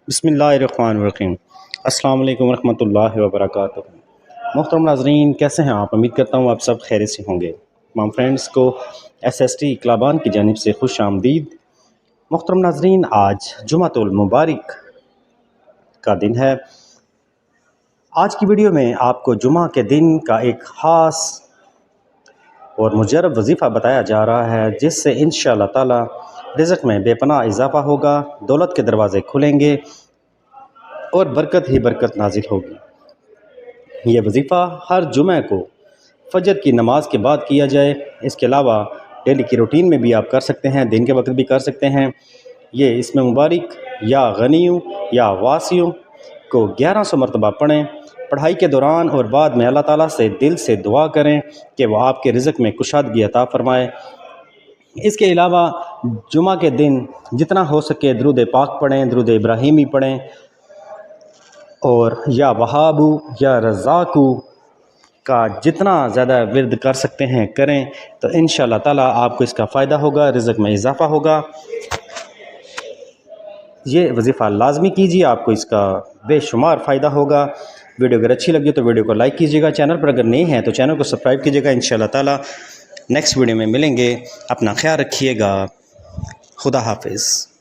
بسم اللہ الرحمن الرحیم۔ السلام علیکم ورحمۃ اللہ وبرکاتہ۔ محترم ناظرین، کیسے ہیں آپ؟ امید کرتا ہوں آپ سب خیریت سے ہوں گے۔ تمام فرینڈز کو SST اقلابان کی جانب سے خوش آمدید۔ محترم ناظرین، آج جمعۃ المبارک کا دن ہے۔ آج کی ویڈیو میں آپ کو جمعہ کے دن کا ایک خاص اور مجرب وظیفہ بتایا جا رہا ہے، جس سے انشاءاللہ تعالی رزق میں بے پناہ اضافہ ہوگا، دولت کے دروازے کھلیں گے اور برکت ہی برکت نازل ہوگی۔ یہ وظیفہ ہر جمعہ کو فجر کی نماز کے بعد کیا جائے۔ اس کے علاوہ ڈیلی کی روٹین میں بھی آپ کر سکتے ہیں، دن کے وقت بھی کر سکتے ہیں۔ یہ اس میں مبارک یا غنیوں یا واسیوں کو 1100 مرتبہ پڑھیں۔ پڑھائی کے دوران اور بعد میں اللہ تعالیٰ سے دل سے دعا کریں کہ وہ آپ کے رزق میں کشادگی عطا فرمائے۔ اس کے علاوہ جمعہ کے دن جتنا ہو سکے درود پاک پڑھیں، درود ابراہیمی پڑھیں، اور یا وہابو یا رزاقو کا جتنا زیادہ ورد کر سکتے ہیں کریں، تو انشاءاللہ تعالیٰ آپ کو اس کا فائدہ ہوگا، رزق میں اضافہ ہوگا۔ یہ وظیفہ لازمی کیجیے، آپ کو اس کا بے شمار فائدہ ہوگا۔ ویڈیو اگر اچھی لگی تو ویڈیو کو لائک کیجیے گا، چینل پر اگر نئے ہیں تو چینل کو سبسکرائب کیجیے گا۔ انشاءاللہ تعالیٰ نیکسٹ ویڈیو میں ملیں گے۔ اپنا خیال رکھیے گا۔ خدا حافظ۔